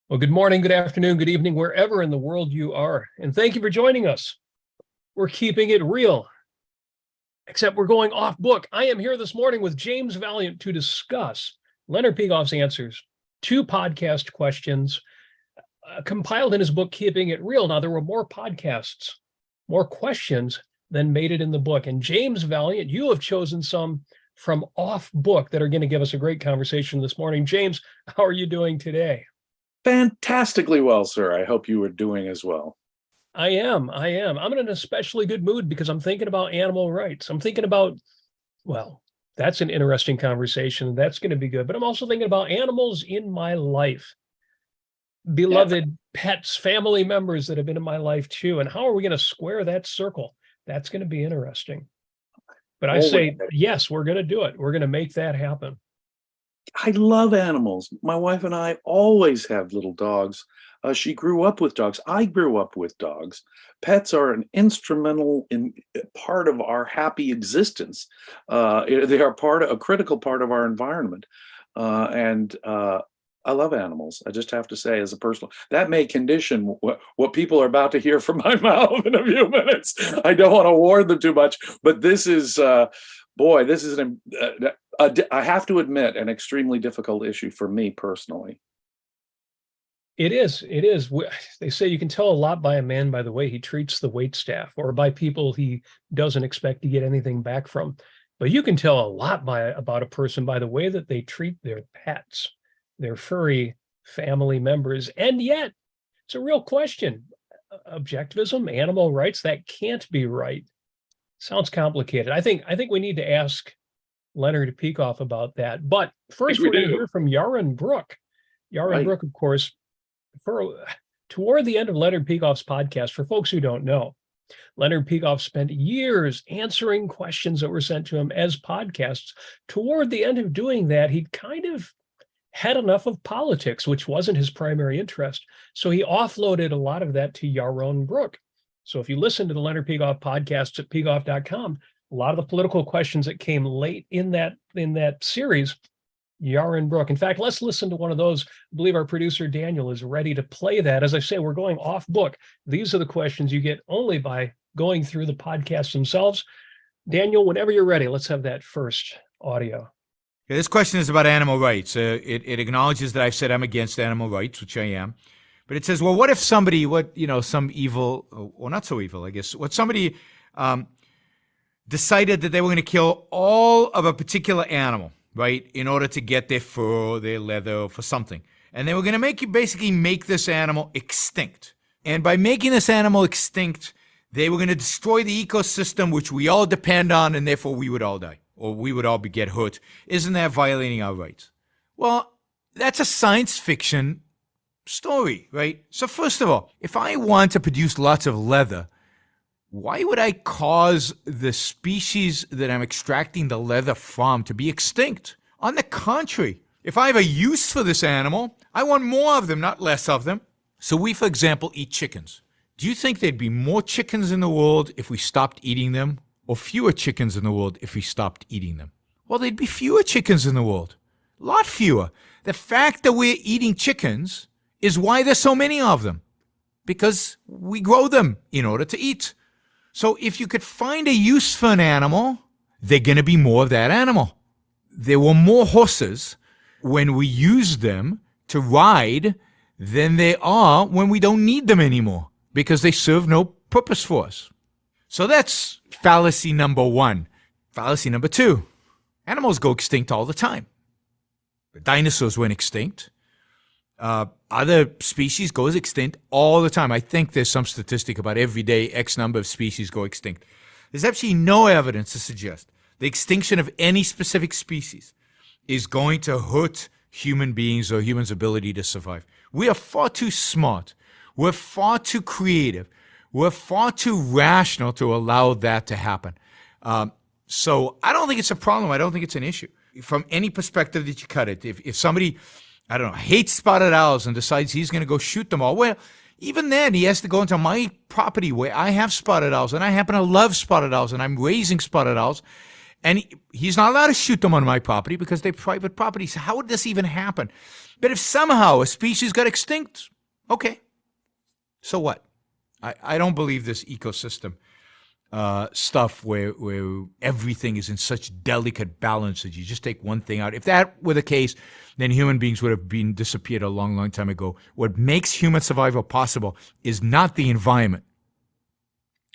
Well, good morning, good afternoon, good evening, wherever in the world you are. And thank you for joining us. We're keeping it real, except we're going off book. I am here this morning with James Valliant to discuss Leonard Peikoff's answers to podcast questions compiled in his book, Keeping It Real. Now, there were more podcasts, more questions than made it in the book. And James Valliant, you have chosen some from off book that are going to give us a great conversation this morning. James, how are you doing today? Fantastically well, sir. I hope you are doing as well. I am. I'm in an especially good mood because I'm thinking about animal rights. I'm thinking about, well, that's an interesting conversation. That's going to be good. But I'm also thinking about animals in my life, beloved pets, family members that have been in my life too. And how are we going to square that circle? That's going to be interesting. But I say, yes, we're going to do it. We're going to make that happen. I love animals. My wife and I always have little dogs. She grew up with dogs. I grew up with dogs. Pets are an instrumental part of our happy existence. They are a critical part of our environment. And I love animals. I just have to say, as a personal, that may condition what people are about to hear from my mouth in a few minutes. I don't want to warn them too much, but this is, this is I have to admit, an extremely difficult issue for me personally. It is. They say you can tell a lot by a man by the way he treats the waitstaff or by people he doesn't expect to get anything back from. But you can tell a lot about a person by the way that they treat their pets, their furry family members. And yet, it's a real question. Objectivism, animal rights, that can't be right. Sounds complicated. I think we need to ask Leonard Peikoff about that. But first, we're going to hear from Yaron Brook. Yaron Brook, of course, toward the end of Leonard Peikoff's podcast, for folks who don't know, Leonard Peikoff spent years answering questions that were sent to him as podcasts. Toward the end of doing that, he kind of had enough of politics, which wasn't his primary interest. So he offloaded a lot of that to Yaron Brook. So if you listen to the Leonard Peikoff podcasts at peikoff.com, a lot of the political questions that came late in that series, Yaron Brook. In fact, let's listen to one of those. I believe our producer, Daniel, is ready to play that. As I say, we're going off book. These are the questions you get only by going through the podcasts themselves. Daniel, whenever you're ready, let's have that first audio. Yeah, this question is about animal rights. It acknowledges that I've said I'm against animal rights, which I am. But it says, well, what if somebody, some evil, or not so evil, I guess, what somebody decided that they were going to kill all of a particular animal, right, in order to get their fur, their leather, for something. And they were going to basically make this animal extinct. And by making this animal extinct, they were going to destroy the ecosystem, which we all depend on, and therefore we would all die, or we would all get hurt. Isn't that violating our rights? Well, that's a science fiction story, right? So first of all, if I want to produce lots of leather, why would I cause the species that I'm extracting the leather from to be extinct? On the contrary, if I have a use for this animal, I want more of them, not less of them. So we, for example, eat chickens. Do you think there'd be more chickens in the world if we stopped eating them, or fewer chickens in the world if we stopped eating them? Well, there'd be fewer chickens in the world. A lot fewer. The fact that we're eating chickens is why there's so many of them. Because we grow them in order to eat. So if you could find a use for an animal, there're going to be more of that animal. There were more horses when we used them to ride than there are when we don't need them anymore because they serve no purpose for us. So that's fallacy number one. Fallacy number two, animals go extinct all the time. The dinosaurs went extinct. Other species goes extinct all the time. I think there's some statistic about every day X number of species go extinct. There's absolutely no evidence to suggest the extinction of any specific species is going to hurt human beings or humans' ability to survive. We are far too smart. We're far too creative. We're far too rational to allow that to happen. So I don't think it's a problem. I don't think it's an issue. From any perspective that you cut it, if somebody, I don't know, hates spotted owls and decides he's going to go shoot them all, well, even then he has to go into my property where I have spotted owls and I happen to love spotted owls and I'm raising spotted owls, and he's not allowed to shoot them on my property because they're private property. So how would this even happen? But if somehow a species got extinct, okay, so what? I don't believe this ecosystem stuff where everything is in such delicate balance that you just take one thing out. If that were the case, then human beings would have been disappeared a long, long time ago. What makes human survival possible is not the environment.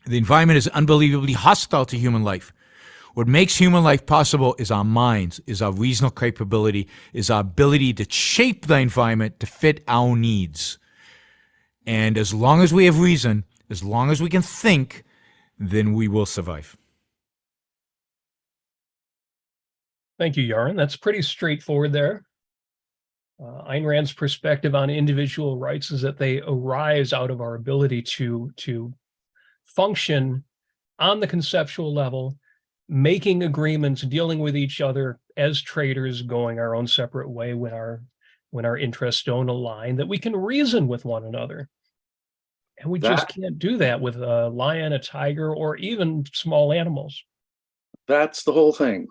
The environment is unbelievably hostile to human life. What makes human life possible is our minds, is our reasonable capability, is our ability to shape the environment to fit our needs. And as long as we have reason, as long as we can think, then we will survive. Thank you, Yaron. That's pretty straightforward there. Ayn Rand's perspective on individual rights is that they arise out of our ability to function on the conceptual level, making agreements, dealing with each other as traders, going our own separate way when our interests don't align, that we can reason with one another. And we just can't do that with a lion, a tiger, or even small animals. That's the whole thing.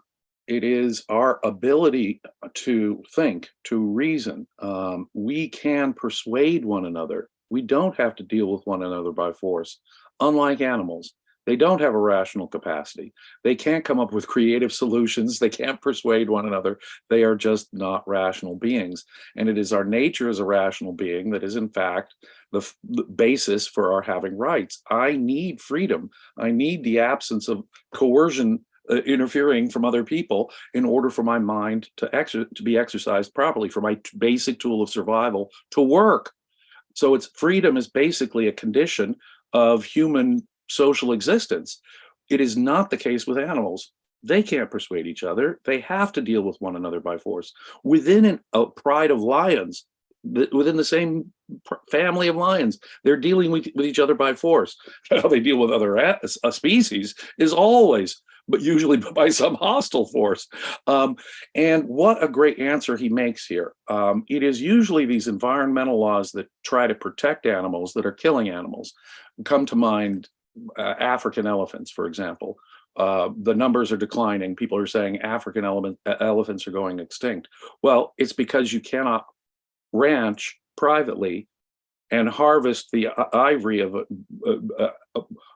It is our ability to think, to reason. We can persuade one another. We don't have to deal with one another by force. Unlike animals, they don't have a rational capacity. They can't come up with creative solutions. They can't persuade one another. They are just not rational beings. And it is our nature as a rational being that is, in fact, the basis for our having rights. I need freedom. I need the absence of coercion interfering from other people in order for my mind to be exercised properly, for my basic tool of survival to work. So freedom is basically a condition of human social existence. It is not the case with animals. They can't persuade each other. They have to deal with one another by force. Within a pride of lions, within the same family of lions, they're dealing with each other by force. How they deal with other species is always, but usually by some hostile force. And what a great answer he makes here. It is usually these environmental laws that try to protect animals that are killing animals. Come to mind African elephants, for example. The numbers are declining. People are saying African elephants are going extinct. Well, it's because you cannot ranch privately and harvest the ivory of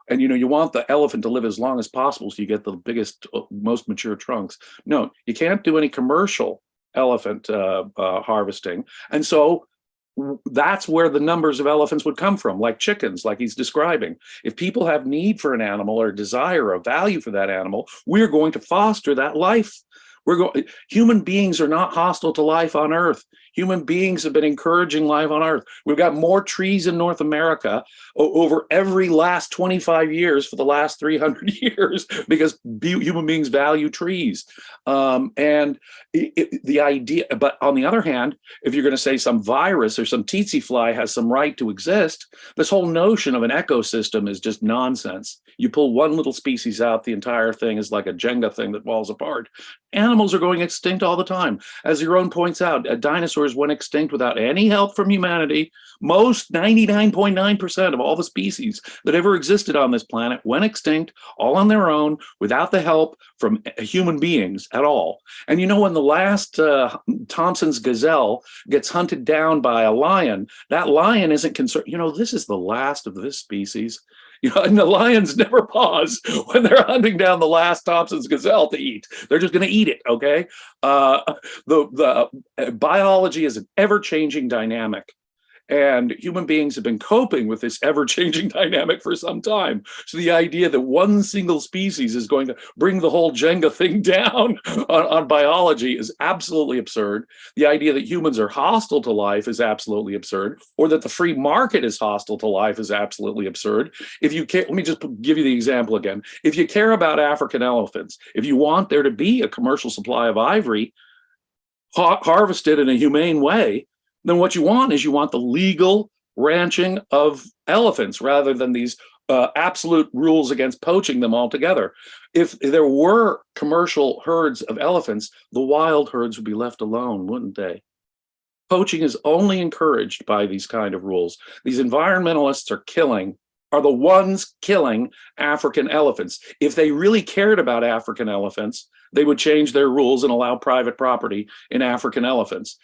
and you want the elephant to live as long as possible so you get the biggest, most mature trunks. No, you can't do any commercial elephant harvesting. And so that's where the numbers of elephants would come from, like chickens, like he's describing. If people have need for an animal or desire or value for that animal, we're going to foster that life. Human beings are not hostile to life on Earth. Human beings have been encouraging life on Earth. We've got more trees in North America over every last 25 years for the last 300 years because human beings value trees. And the idea, but on the other hand, if you're going to say some virus or some tsetse fly has some right to exist, this whole notion of an ecosystem is just nonsense. You pull one little species out, the entire thing is like a Jenga thing that falls apart. Animals are going extinct all the time. As Yaron points out, dinosaurs went extinct without any help from humanity. Most 99.9% of all the species that ever existed on this planet went extinct all on their own without the help from human beings at all. And when the last Thompson's gazelle gets hunted down by a lion, that lion isn't concerned. This is the last of this species. And the lions never pause when they're hunting down the last Thompson's gazelle to eat. They're just going to eat it, okay? The biology is an ever-changing dynamic. And human beings have been coping with this ever-changing dynamic for some time. So the idea that one single species is going to bring the whole Jenga thing down on biology is absolutely absurd. The idea that humans are hostile to life is absolutely absurd, or that the free market is hostile to life is absolutely absurd. If you care, let me just give you the example again. If you care about African elephants, if you want there to be a commercial supply of ivory harvested in a humane way, then what you want the legal ranching of elephants rather than these absolute rules against poaching them altogether. If there were commercial herds of elephants, the wild herds would be left alone, wouldn't they? Poaching is only encouraged by these kind of rules. These environmentalists are the ones killing African elephants. If they really cared about African elephants, they would change their rules and allow private property in African elephants.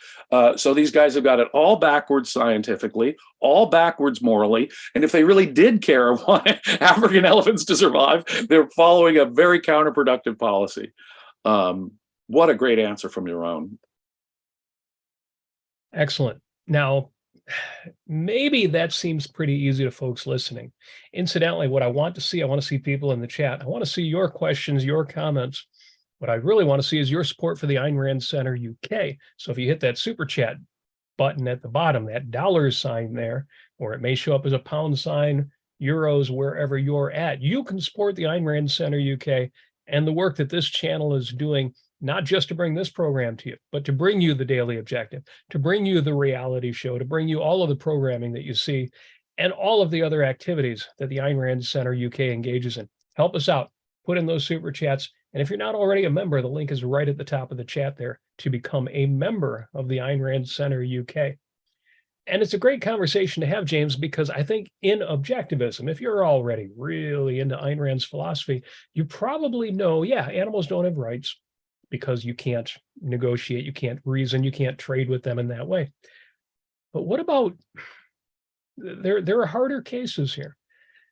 So these guys have got it all backwards scientifically, all backwards morally. And if they really did care and want African elephants to survive, they're following a very counterproductive policy. What a great answer from your own. Excellent. Now, maybe that seems pretty easy to folks listening. Incidentally, what I want to see people in the chat. I want to see your questions, your comments. What I really want to see is your support for the Ayn Rand Center UK. So if you hit that super chat button at the bottom, that $ there, or it may show up as a £, euros, wherever you're at, you can support the Ayn Rand Center UK and the work that this channel is doing, not just to bring this program to you, but to bring you the Daily Objective, to bring you the reality show, to bring you all of the programming that you see, and all of the other activities that the Ayn Rand Center UK engages in. Help us out. Put in those super chats. And if you're not already a member, the link is right at the top of the chat there to become a member of the Ayn Rand Center UK. And it's a great conversation to have, James, because I think in Objectivism, if you're already really into Ayn Rand's philosophy, you probably know, yeah, animals don't have rights because you can't negotiate, you can't reason, you can't trade with them in that way. But what about, there are harder cases here.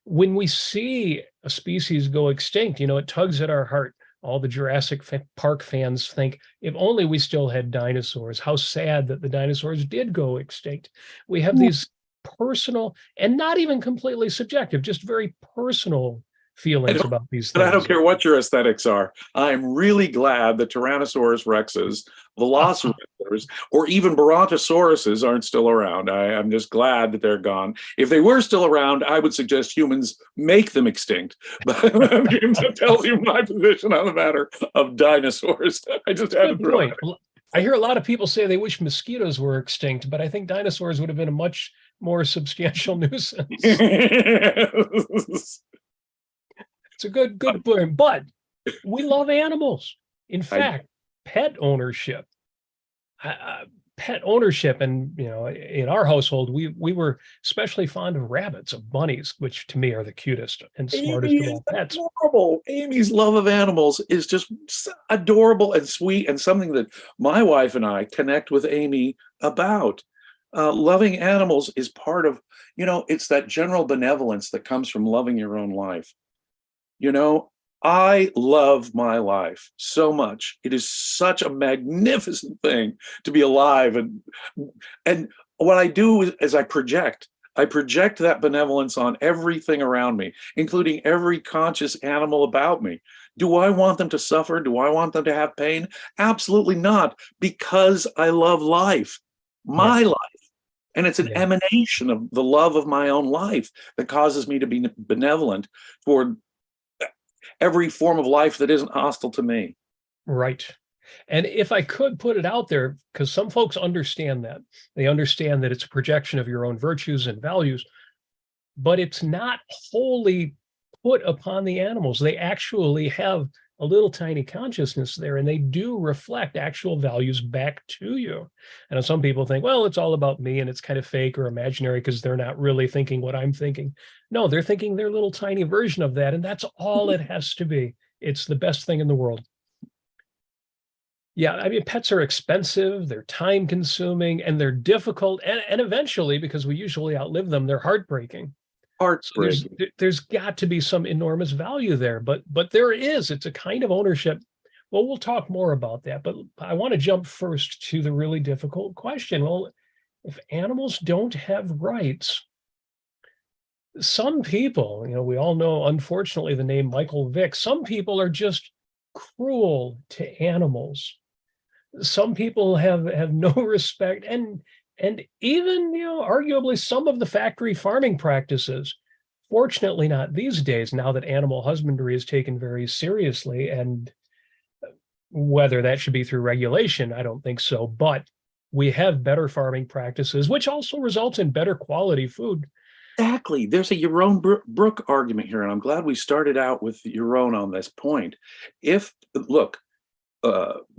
When we see a species go extinct, you know, it tugs at our heart. All the Jurassic Park fans think, if only we still had dinosaurs, how sad that the dinosaurs did go extinct. We have these personal and not even completely subjective, just very personal feelings about these things. But I don't care what your aesthetics are. I'm really glad that Tyrannosaurus rexes, velociraptors, or even brontosauruses aren't still around. I'm just glad that they're gone. If they were still around, I would suggest humans make them extinct. But that tells you my position on the matter of dinosaurs. I just had to throw it. I hear a lot of people say they wish mosquitoes were extinct, but I think dinosaurs would have been a much more substantial nuisance. It's a good point, but we love animals. In fact, pet ownership, and you know, in our household, we were especially fond of rabbits, of bunnies, which to me are the cutest and smartest of all pets. Adorable. Amy's love of animals is just adorable and sweet, and something that my wife and I connect with Amy about. Loving animals is part of, you know, it's that general benevolence that comes from loving your own life. You know, I love my life so much. It is such a magnificent thing to be alive. And what I do is I project that benevolence on everything around me, including every conscious animal about me. Do I want them to suffer? Do I want them to have pain? Absolutely not, because I love life, my life. And it's an emanation of the love of my own life that causes me to be benevolent toward every form of life that isn't hostile to me. Right. And if I could put it out there, because some folks understand that. They understand that it's a projection of your own virtues and values, but it's not wholly put upon the animals. They actually have a little tiny consciousness there, and they do reflect actual values back to you. And some people think, well, it's all about me and it's kind of fake or imaginary because they're not really thinking what I'm thinking. No, they're thinking their little tiny version of that, and that's all it has to be. It's the best thing in the world. Yeah, I mean, pets are expensive, they're time consuming, and they're difficult. And eventually, because we usually outlive them, they're heartbreaking. So there's got to be some enormous value there, but there is. It's a kind of ownership. Well, we'll talk more about that, but I want to jump first to the really difficult question. Well, if animals don't have rights, some people, you know, we all know, unfortunately, the name Michael Vick, some people are just cruel to animals. Some people have no respect, and even, you know, arguably some of the factory farming practices. Fortunately, not these days, now that animal husbandry is taken very seriously, and whether that should be through regulation, I don't think so, but we have better farming practices, which also results in better quality food. Exactly. There's a Yaron Brook argument here, and I'm glad we started out with Yaron on this point. Look,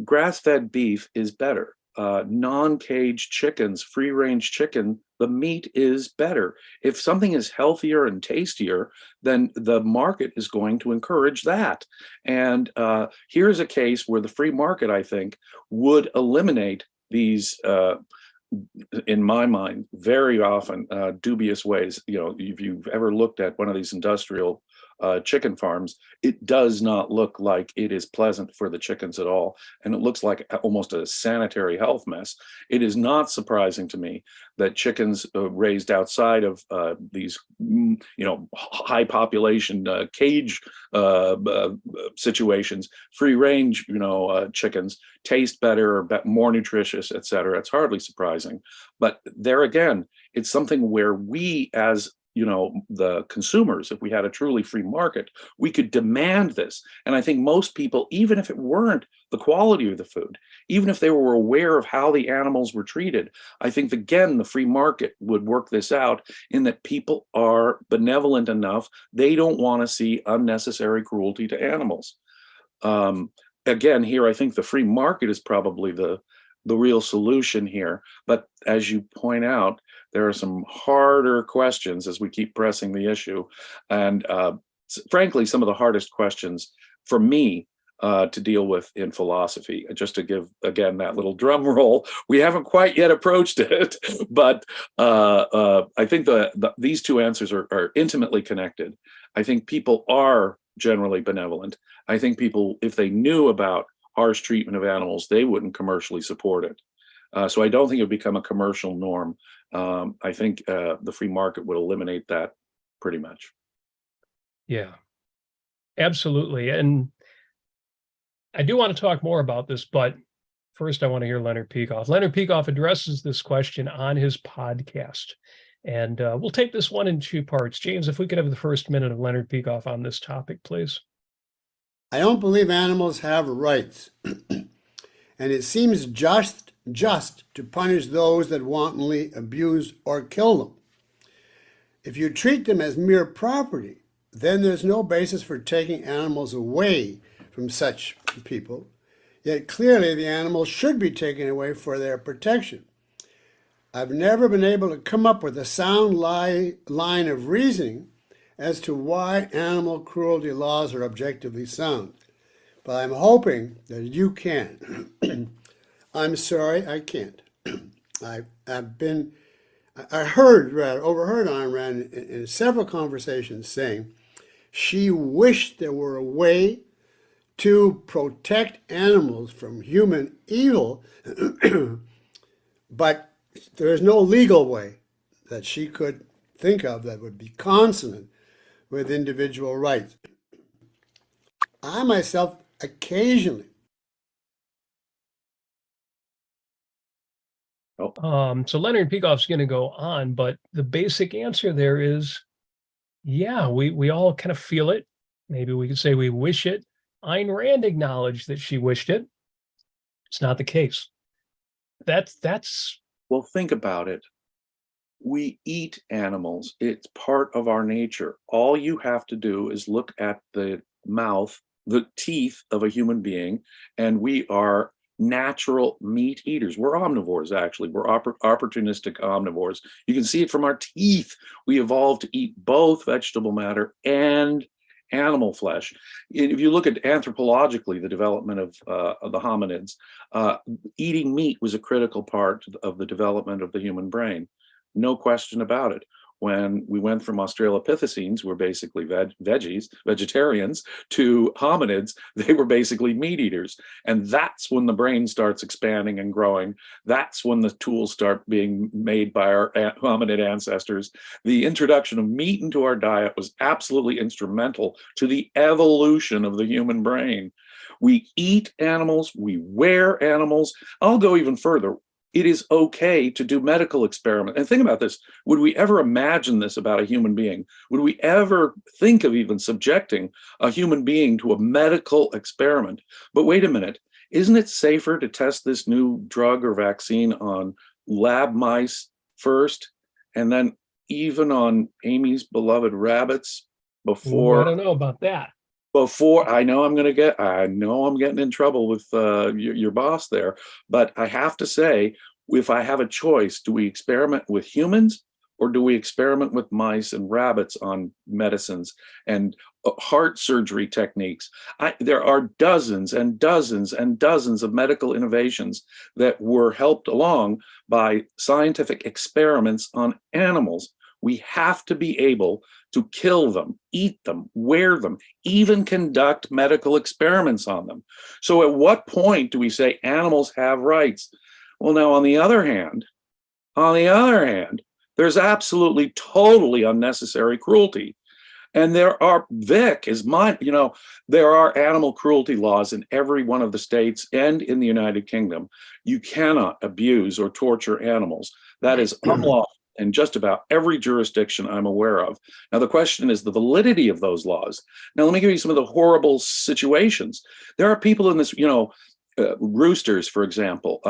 grass-fed beef is better. non-caged chickens, free-range chicken, the meat is better. If something is healthier and tastier, then the market is going to encourage that. And here's a case where the free market, I think, would eliminate these, in my mind, very often dubious ways. You know, if you've ever looked at one of these industrial chicken farms, it does not look like it is pleasant for the chickens at all. And it looks like almost a sanitary health mess. It is not surprising to me that chickens raised outside of these, you know, high population cage situations, free range, you know, chickens taste better or more nutritious, et cetera. It's hardly surprising. But there again, it's something where we as, you know, the consumers, if we had a truly free market, we could demand this. And I think most people, even if it weren't the quality of the food, even if they were aware of how the animals were treated, I think, again, the free market would work this out in that people are benevolent enough. They don't want to see unnecessary cruelty to animals. Again, here, I think the free market is probably the real solution here. But as you point out, there are some harder questions as we keep pressing the issue. And frankly, some of the hardest questions for me to deal with in philosophy. Just to give, again, that little drum roll, we haven't quite yet approached it, but I think these two answers are intimately connected. I think people are generally benevolent. I think people, if they knew about harsh treatment of animals, they wouldn't commercially support it. So I don't think it would become a commercial norm. I think the free market would eliminate that pretty much. Yeah, absolutely. And I do want to talk more about this, but first I want to hear Leonard Peikoff. Leonard Peikoff addresses this question on his podcast. And we'll take this one in two parts. James, if we could have the first minute of Leonard Peikoff on this topic, please. I don't believe animals have rights, and it seems just to punish those that wantonly abuse or kill them. If you treat them as mere property, then there's no basis for taking animals away from such people, yet clearly the animals should be taken away for their protection. I've never been able to come up with a sound line of reasoning as to why animal cruelty laws are objectively sound, but I'm hoping that you can. I'm sorry, I can't. I overheard Ayn Rand in several conversations saying she wished there were a way to protect animals from human evil, but there is no legal way that she could think of that would be consonant with individual rights. I myself occasionally. So Leonard Peikoff's going to go on, but the basic answer there is, yeah, we all kind of feel it. Maybe we could say we wish it. Ayn Rand acknowledged that she wished it. It's not the case. That's. Well, think about it. We eat animals. It's part of our nature. All you have to do is look at the mouth, the teeth of a human being, and we are natural meat eaters. We're omnivores, actually. We're opportunistic omnivores. You can see it from our teeth. We evolved to eat both vegetable matter and animal flesh. If you look at anthropologically the development of the hominids, eating meat was a critical part of the development of the human brain. No question about it. When we went from Australopithecines, who were basically vegetarians, to hominids, they were basically meat eaters. And that's when the brain starts expanding and growing. That's when the tools start being made by our hominid ancestors. The introduction of meat into our diet was absolutely instrumental to the evolution of the human brain. We eat animals, we wear animals. I'll go even further. It is okay to do medical experiments. And think about this. Would we ever imagine this about a human being? Would we ever think of even subjecting a human being to a medical experiment? But wait a minute. Isn't it safer to test this new drug or vaccine on lab mice first, and then even on Amy's beloved rabbits before? I don't know about that. before I know I'm getting in trouble with your boss there, but I have to say, if I have a choice, do we experiment with humans or do we experiment with mice and rabbits on medicines and heart surgery techniques? There are dozens and dozens and dozens of medical innovations that were helped along by scientific experiments on animals. We have to be able to kill them, eat them, wear them, even conduct medical experiments on them. So at what point do we say animals have rights? Well, now, on the other hand, there's absolutely totally unnecessary cruelty. And there are, Vic is mine, there are animal cruelty laws in every one of the states and in the United Kingdom. You cannot abuse or torture animals. That is unlawful in just about every jurisdiction I'm aware of. Now, the question is the validity of those laws. Now, let me give you some of the horrible situations. There are people in this, roosters, for example,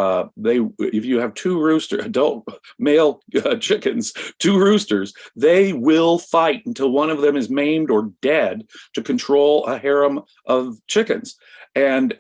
if you have two adult male chickens, two roosters, they will fight until one of them is maimed or dead to control a harem of chickens. And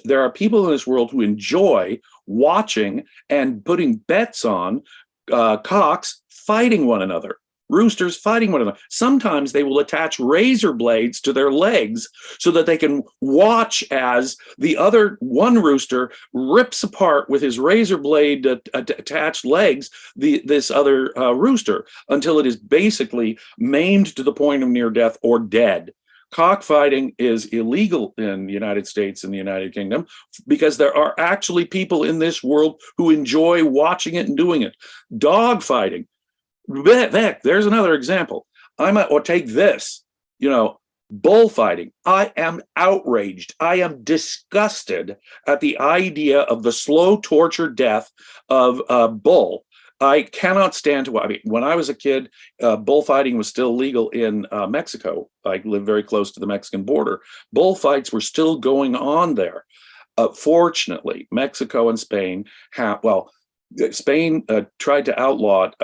there are people in this world who enjoy watching and putting bets on cocks fighting one another. Roosters fighting one another. Sometimes they will attach razor blades to their legs so that they can watch as the other one rooster rips apart with his razor blade attached legs this other rooster until it is basically maimed to the point of near death or dead. Cockfighting is illegal in the United States and the United Kingdom because there are actually people in this world who enjoy watching it and doing it. Dog fighting. Heck, there's another example. Or take this, bullfighting. I am outraged. I am disgusted at the idea of the slow torture death of a bull. I cannot stand to watch. I mean, when I was a kid, bullfighting was still legal in Mexico. I lived very close to the Mexican border. Bullfights were still going on there. Fortunately, Mexico and Spain Spain tried to outlaw it.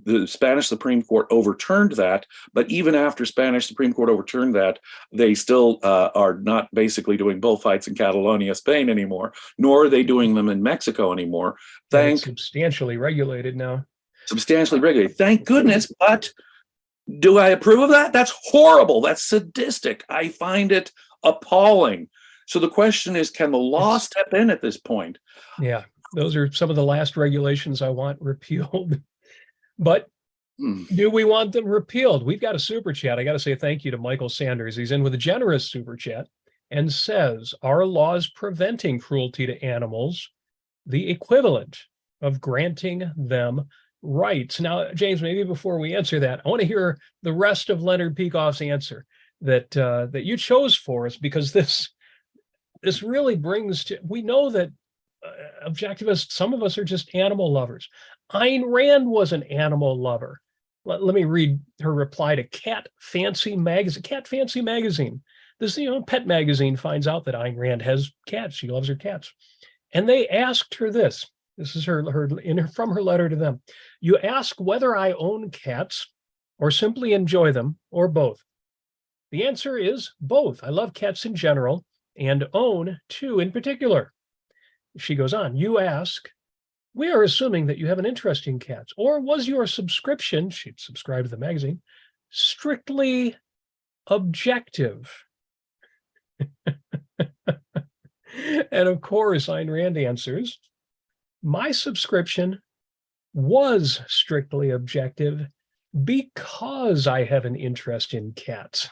The Spanish Supreme Court overturned that, but even after Spanish Supreme Court overturned that, they still are not basically doing bullfights in Catalonia, Spain anymore, nor are they doing them in Mexico anymore. It's substantially regulated now. Substantially regulated. Thank goodness, but do I approve of that? That's horrible. That's sadistic. I find it appalling. So the question is, can the law step in at this point? Yeah. Those are some of the last regulations I want repealed. But do we want them repealed? We've got a super chat. I got to say thank you to Michael Sanders. He's in with a generous super chat and says, are laws preventing cruelty to animals the equivalent of granting them rights? Now, James, maybe before we answer that, I want to hear the rest of Leonard Peikoff's answer that you chose for us, because this really brings to, we know that objectivists, some of us are just animal lovers. Ayn Rand was an animal lover. Let me read her reply to Cat Fancy Magazine. Cat Fancy Magazine. This, pet magazine finds out that Ayn Rand has cats. She loves her cats. And they asked her this. This is from her letter to them. You ask whether I own cats or simply enjoy them, or both. The answer is both. I love cats in general and own two in particular. She goes on, you ask, we are assuming that you have an interest in cats, or was your subscription, she'd subscribed to the magazine, strictly objective? And of course, Ayn Rand answers, my subscription was strictly objective because I have an interest in cats.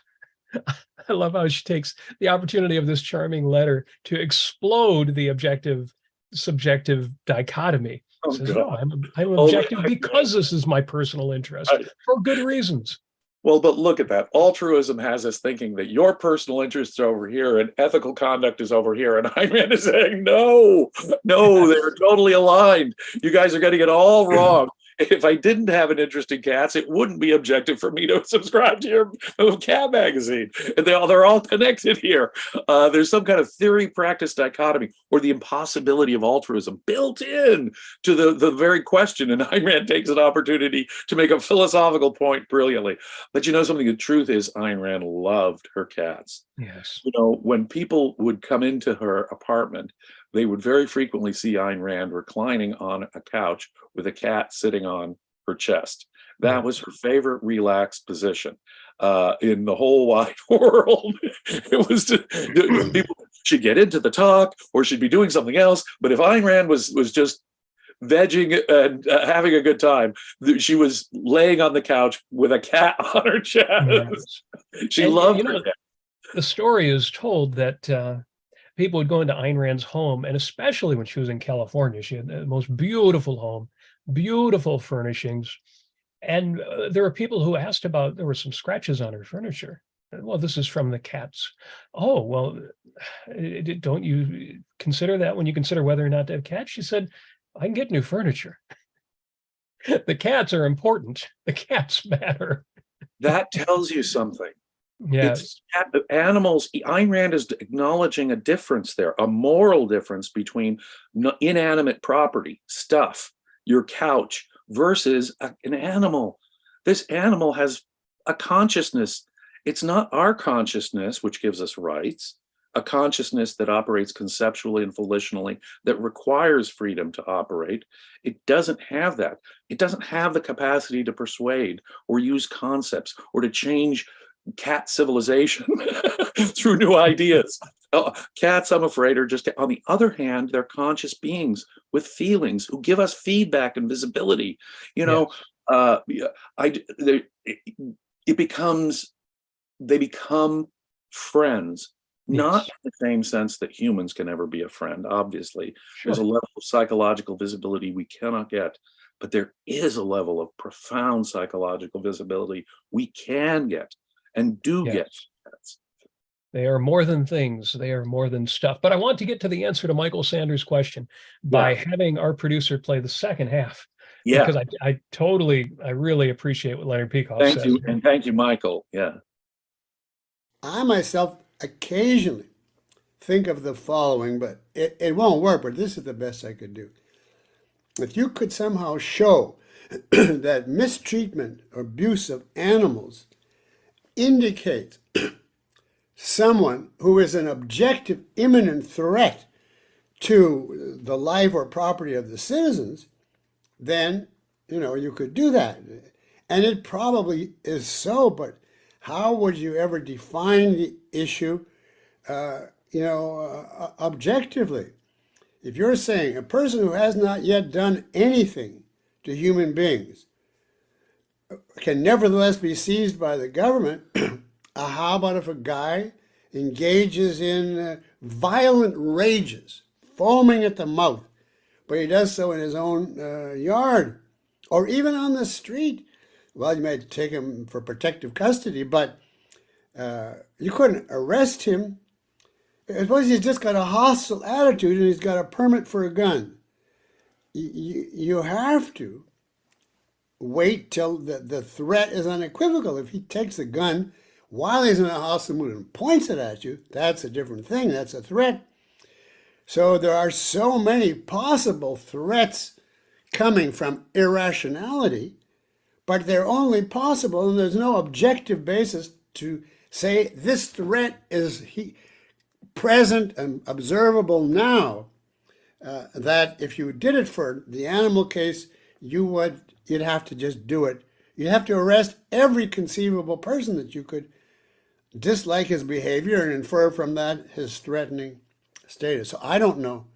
I love how she takes the opportunity of this charming letter to explode the objective-subjective dichotomy. Says, no, I'm objective because this is my personal interest for good reasons. Well, but look at that. Altruism has us thinking that your personal interests are over here and ethical conduct is over here. And Ayn Rand is saying, no, they're totally aligned. You guys are getting it all wrong. if I didn't have an interest in cats, it wouldn't be objective for me to subscribe to your cat magazine. And they're all connected here. There's some kind of theory practice dichotomy, or the impossibility of altruism built in to the very question. And Ayn Rand takes an opportunity to make a philosophical point brilliantly. But you know something, the truth is Ayn Rand loved her cats. Yes. You know, when people would come into her apartment, they would very frequently see Ayn Rand reclining on a couch with a cat sitting on her chest. That was her favorite relaxed position in the whole wide world. It was people should get into the talk or should be doing something else. But if Ayn Rand was just vegging and having a good time, she was laying on the couch with a cat on her chest. Yes. She loved her cat. The story is told that people would go into Ayn Rand's home, and especially when she was in California, she had the most beautiful home, beautiful furnishings. And there were people who asked about, there were some scratches on her furniture. Well, this is from the cats. Oh, well, don't you consider that when you consider whether or not to have cats? She said, I can get new furniture. The cats are important. The cats matter. That tells you something. Yes. Animals, Ayn Rand is acknowledging a difference there, a moral difference between inanimate property, stuff, your couch, versus an animal. This animal has a consciousness. It's not our consciousness, which gives us rights, a consciousness that operates conceptually and volitionally, that requires freedom to operate. It doesn't have that. It doesn't have the capacity to persuade or use concepts or to change cat civilization through new ideas. Cats, I'm afraid, are just, on the other hand, they're conscious beings with feelings who give us feedback and visibility. You know, they become friends, not in the same sense that humans can ever be a friend. Obviously, there's a level of psychological visibility we cannot get, but there is a level of profound psychological visibility we can get and do get. They are more than things. They are more than stuff. But I want to get to the answer to Michael Sanders' question by having our producer play the second half. Yeah. Because I really appreciate what Leonard Peikoff says. Thank you. And thank you, Michael. Yeah. I myself occasionally think of the following, but it won't work, but this is the best I could do. If you could somehow show that mistreatment or abuse of animals indicates someone who is an objective, imminent threat to the life or property of the citizens, then, you could do that. And it probably is so, but how would you ever define the issue, objectively? If you're saying a person who has not yet done anything to human beings can nevertheless be seized by the government, how about if a guy engages in violent rages, foaming at the mouth, but he does so in his own yard or even on the street? Well, you might take him for protective custody, but you couldn't arrest him. Suppose he's just got a hostile attitude and he's got a permit for a gun. You have to wait till the threat is unequivocal. If he takes a gun while he's in a hostile mood and points it at you, that's a different thing. That's a threat. So there are so many possible threats coming from irrationality, but they're only possible, and there's no objective basis to say this threat is present and observable now, that if you did it for the animal case, you'd have to just do it. You'd have to arrest every conceivable person that you could dislike his behavior and infer from that his threatening status. So I don't know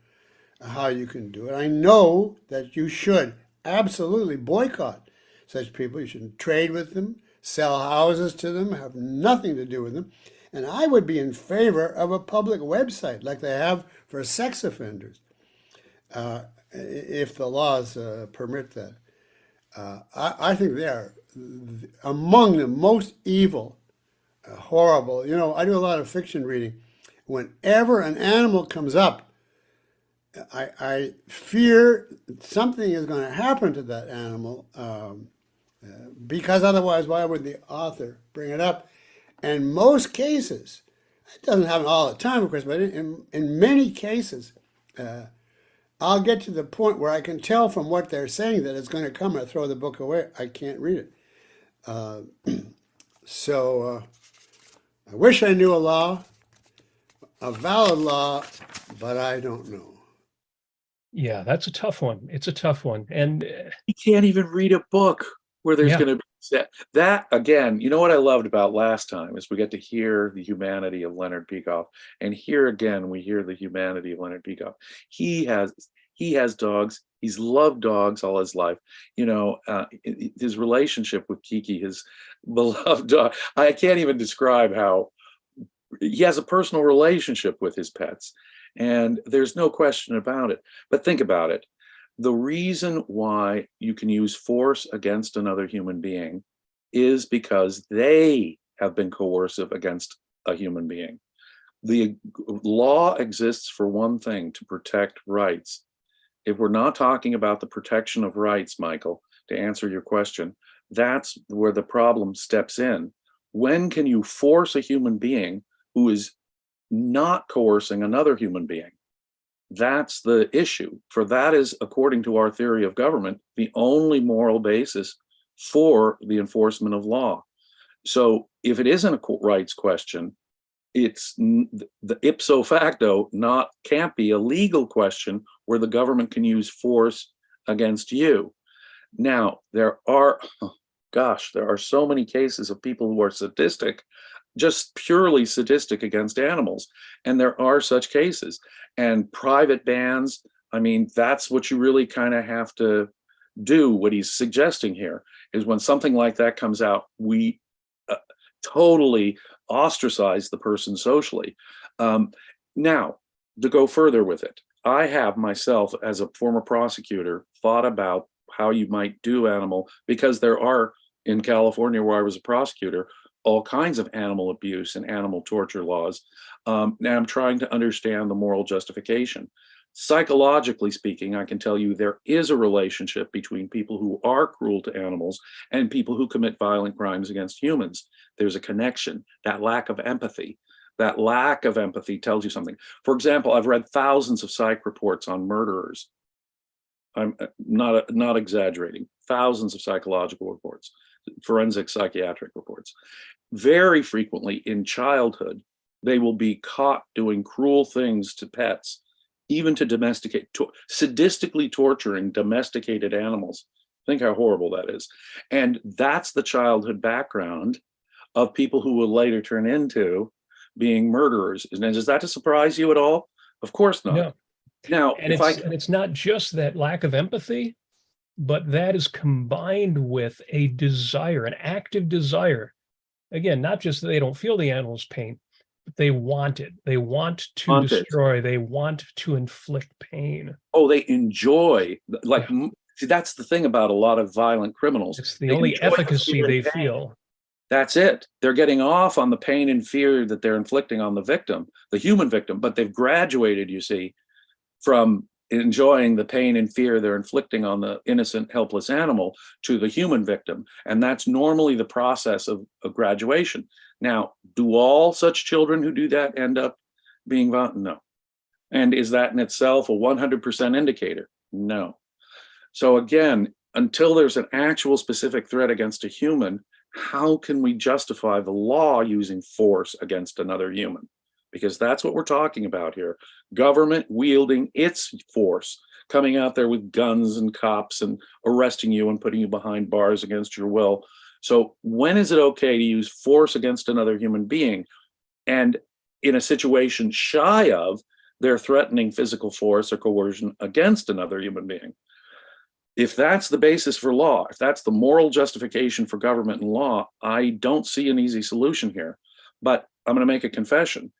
how you can do it. I know that you should absolutely boycott such people. You shouldn't trade with them, sell houses to them, have nothing to do with them. And I would be in favor of a public website like they have for sex offenders, if the laws permit that. I think they are among the most evil, horrible. I do a lot of fiction reading. Whenever an animal comes up, I fear something is going to happen to that animal, because otherwise, why would the author bring it up? In most cases, it doesn't happen all the time, of course, but in many cases, I'll get to the point where I can tell from what they're saying that it's going to come. I throw the book away. I can't read it. So I wish I knew a valid law, but I don't know. Yeah, that's a tough one. It's a tough one. And You can't even read a book where there's Yeah. going to be that again. You know what I loved about last time is we get to hear the humanity of Leonard Peikoff, and here again we hear the humanity of Leonard Peikoff. He has dogs. He's loved dogs all his life. You know, his relationship with Kiki, his beloved dog. I can't even describe how he has a personal relationship with his pets, and there's no question about it. But think about it. The reason why you can use force against another human being is because they have been coercive against a human being. The law exists for one thing, to protect rights. If we're not talking about the protection of rights, Michael, to answer your question, that's where the problem steps in. When can you force a human being who is not coercing another human being? That's the issue. For that is, according to our theory of government, the only moral basis for the enforcement of law. So if it isn't a rights question, it's the ipso facto can't be a legal question where the government can use force against you. Now, there are so many cases of people who are sadistic, just purely sadistic against animals. And there are such cases. And private bans, I mean, that's what you really kind of have to do. What he's suggesting here is when something like that comes out, we totally ostracize the person socially. Now, to go further with it, I have myself, as a former prosecutor, thought about how you might do animal, because there are, in California where I was a prosecutor, all kinds of animal abuse and animal torture laws. Now I'm trying to understand the moral justification. Psychologically speaking, I can tell you there is a relationship between people who are cruel to animals and people who commit violent crimes against humans. There's a connection. That lack of empathy tells you something. For example, I've read thousands of psych reports on murderers. I'm not exaggerating. Thousands of psychological reports, forensic psychiatric reports. Very frequently in childhood, they will be caught doing cruel things to pets, even to sadistically torturing domesticated animals. Think how horrible that is. And that's the childhood background of people who will later turn into being murderers. And is that to surprise you at all? Of course not. No. Now, and it's not just that lack of empathy, but that is combined with a desire, an active desire. Again, not just that they don't feel the animal's pain, but they want it. They want to destroy. They want to inflict pain. Oh, they enjoy, like, see, that's the thing about a lot of violent criminals. It's the only efficacy they feel. That's it. They're getting off on the pain and fear that they're inflicting on the victim, the human victim, but they've graduated, you see, from enjoying the pain and fear they're inflicting on the innocent, helpless animal to the human victim. And that's normally the process of graduation. Now, do all such children who do that end up being violent? No. And is that in itself a 100% indicator? No. So again, until there's an actual specific threat against a human, how can we justify the law using force against another human? Because that's what we're talking about here. Government wielding its force, coming out there with guns and cops and arresting you and putting you behind bars against your will. So when is it okay to use force against another human being? And in a situation shy of, they're threatening physical force or coercion against another human being. If that's the basis for law, if that's the moral justification for government and law, I don't see an easy solution here. But I'm going to make a confession.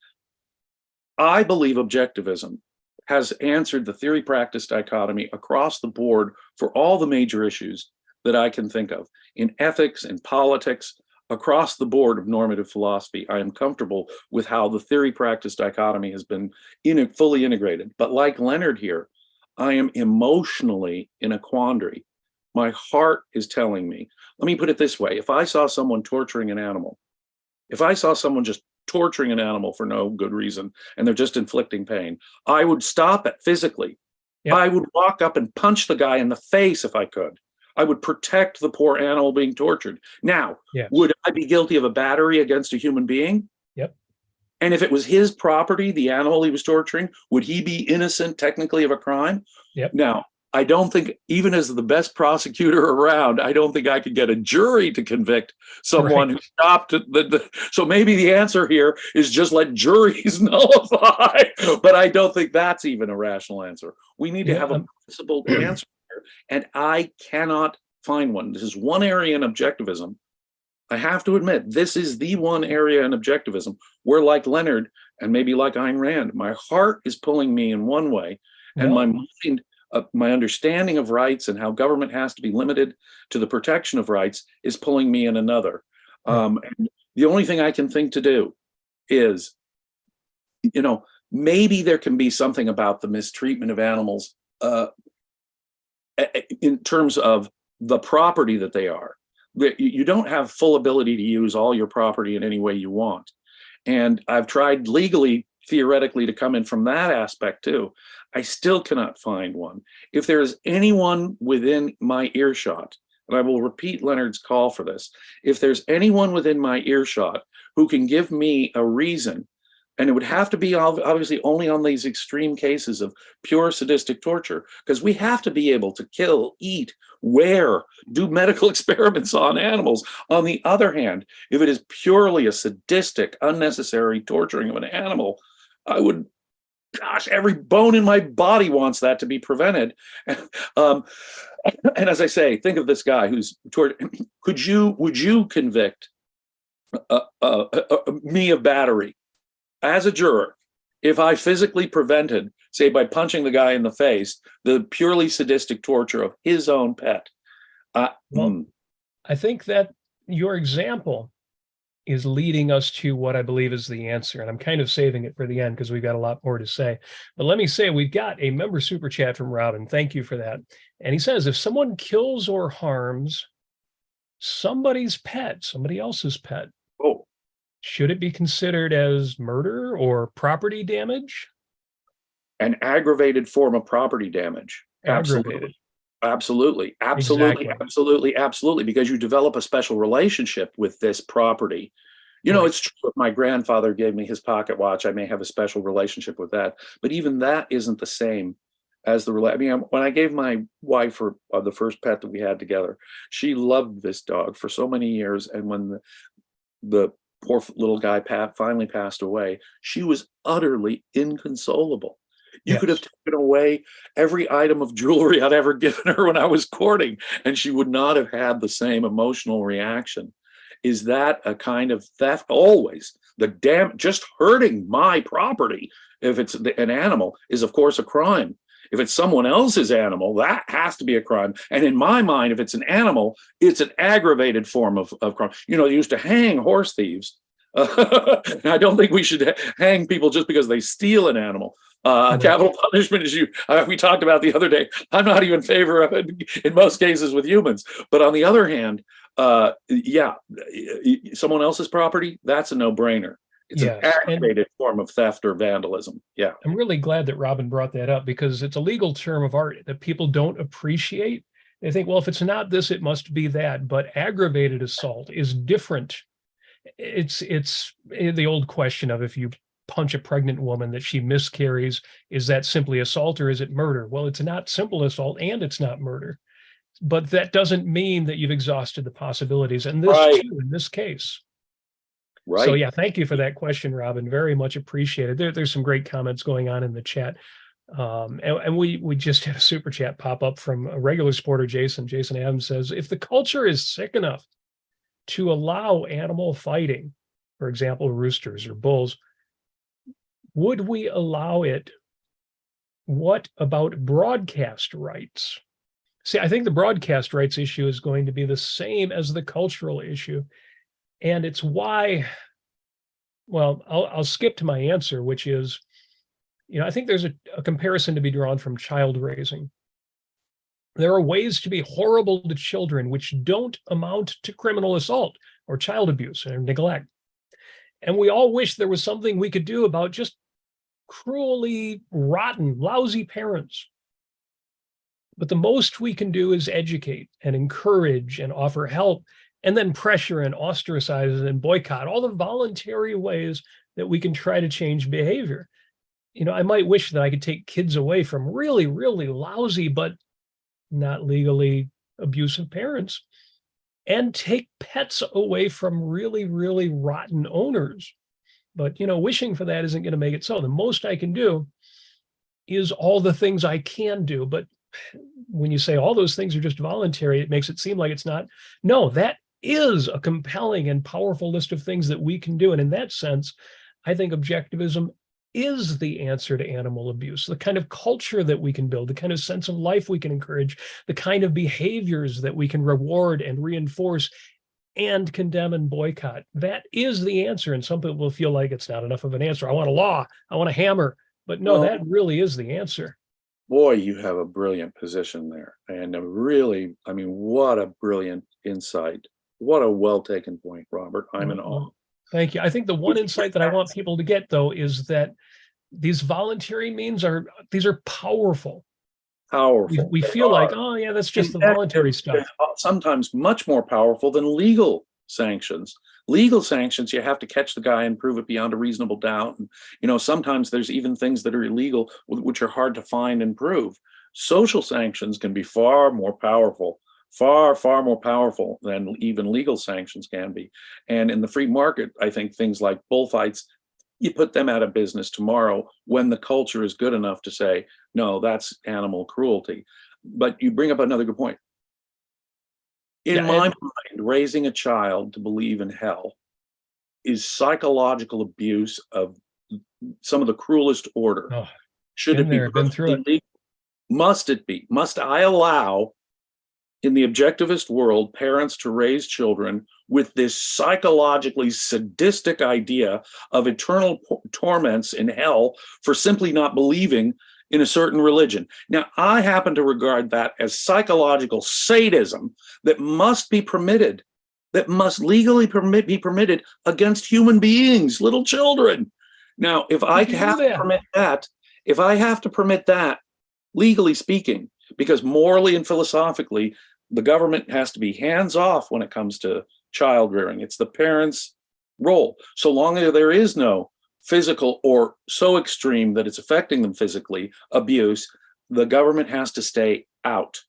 I believe objectivism has answered the theory-practice dichotomy across the board for all the major issues that I can think of. In ethics, in politics, across the board of normative philosophy, I am comfortable with how the theory practice dichotomy has been fully integrated. But like Leonard here, I am emotionally in a quandary. My heart is telling me, let me put it this way. If I saw someone torturing an animal, if I saw someone just torturing an animal for no good reason, and they're just inflicting pain, I would stop it physically. Yep. I would walk up and punch the guy in the face if I could. I would protect the poor animal being tortured. Now, yes. Would I be guilty of a battery against a human being? Yep. And if it was his property, the animal he was torturing, would he be innocent technically of a crime? Yep. Now, I don't think, even as the best prosecutor around, I don't think I could get a jury to convict someone who stopped so maybe the answer here is just let juries nullify, but I don't think that's even a rational answer. We need to have a principled answer here, and I cannot find one. This is one area in objectivism. I have to admit, this is the one area in objectivism where, like Leonard, and maybe like Ayn Rand, my heart is pulling me in one way, and my mind, my understanding of rights and how government has to be limited to the protection of rights is pulling me in another. And the only thing I can think to do is, maybe there can be something about the mistreatment of animals in terms of the property that they are. You don't have full ability to use all your property in any way you want. And I've tried legally, theoretically, to come in from that aspect too. I still cannot find one. If there is anyone within my earshot, and I will repeat Leonard's call for this, if there's anyone within my earshot who can give me a reason, and it would have to be obviously only on these extreme cases of pure sadistic torture, because we have to be able to kill, eat, wear, do medical experiments on animals. On the other hand, if it is purely a sadistic, unnecessary torturing of an animal, I would, gosh, every bone in my body wants that to be prevented. And as I say, think of this guy who's would you convict me of battery as a juror if I physically prevented, say by punching the guy in the face, the purely sadistic torture of his own pet? Well, I think that your example is leading us to what I believe is the answer. And I'm kind of saving it for the end because we've got a lot more to say. But let me say, we've got a member super chat from Robin. Thank you for that. And he says, if someone kills or harms somebody's pet, somebody else's pet, should it be considered as murder or property damage? An aggravated form of property damage. Aggravated. Absolutely, because you develop a special relationship with this property. It's true, if my grandfather gave me his pocket watch, I may have a special relationship with that, but even that isn't the same as the when I gave my wife the first pet that we had together, she loved this dog for so many years, and when the poor little guy finally passed away, she was utterly inconsolable. You could have taken away every item of jewelry I'd ever given her when I was courting, and she would not have had the same emotional reaction. Is that a kind of theft? Always. Just hurting my property, if it's an animal, is of course a crime. If it's someone else's animal, that has to be a crime. And in my mind, if it's an animal, it's an aggravated form of crime. They used to hang horse thieves. I don't think we should hang people just because they steal an animal. Capital punishment, as we talked about the other day, I'm not even in favor of it in most cases with humans. But on the other hand, someone else's property, that's a no-brainer. It's an aggravated form of theft or vandalism. Yeah. I'm really glad that Robin brought that up, because it's a legal term of art that people don't appreciate. They think, well, if it's not this, it must be that. But aggravated assault is different. It's the old question of, if you punch a pregnant woman that she miscarries, is that simply assault or is it murder? Well, it's not simple assault and it's not murder. But that doesn't mean that you've exhausted the possibilities. And this too, in this case. Right. So yeah, thank you for that question, Robin. Very much appreciated. There's some great comments going on in the chat. And we just had a super chat pop up from a regular supporter, Jason. Jason Adams says, if the culture is sick enough to allow animal fighting, for example, roosters or bulls, would we allow it? What about broadcast rights? See, I think the broadcast rights issue is going to be the same as the cultural issue. And it's why, well, I'll skip to my answer, which is, I think there's a comparison to be drawn from child raising. There are ways to be horrible to children which don't amount to criminal assault or child abuse or neglect. And we all wish there was something we could do about just cruelly rotten, lousy parents. But the most we can do is educate and encourage and offer help, and then pressure and ostracize and boycott, all the voluntary ways that we can try to change behavior. I might wish that I could take kids away from really, really lousy, but not legally abusive parents, and take pets away from really, really rotten owners. But, wishing for that isn't going to make it so. The most I can do is all the things I can do. But when you say all those things are just voluntary, it makes it seem like it's not. No, that is a compelling and powerful list of things that we can do. And in that sense, I think objectivism is the answer to animal abuse, the kind of culture that we can build, the kind of sense of life we can encourage, the kind of behaviors that we can reward and reinforce and condemn and boycott. That is the answer. And some people will feel like it's not enough of an answer. I want a law, I want a hammer. But no, that really is the answer. Boy, you have a brilliant position there. And really, what a brilliant insight. What a well-taken point, Robert. I'm in awe. Thank you. I think the one insight that I want people to get, though, is that these voluntary means are powerful. Powerful. We feel like, oh yeah, that's just the voluntary stuff. Sometimes much more powerful than legal sanctions. Legal sanctions, you have to catch the guy and prove it beyond a reasonable doubt. And, sometimes there's even things that are illegal, which are hard to find and prove. Social sanctions can be far more powerful, far, far more powerful than even legal sanctions can be. And in the free market, I think things like bullfights, you put them out of business tomorrow when the culture is good enough to say, no, that's animal cruelty. But you bring up another good point. In my mind, raising a child to believe in hell is psychological abuse of some of the cruelest order. Oh, should it be been through it? legal? Must it be? Must I allow, in the objectivist world, parents to raise children with this psychologically sadistic idea of eternal torments in hell for simply not believing in a certain religion? Now, I happen to regard that as psychological sadism that must be permitted, that must legally be permitted against human beings, little children. Now, if I have to permit that, legally speaking, because morally and philosophically, the government has to be hands off when it comes to child rearing. It's the parents' role. So long as there is no physical or so extreme that it's affecting them physically abuse, the government has to stay out,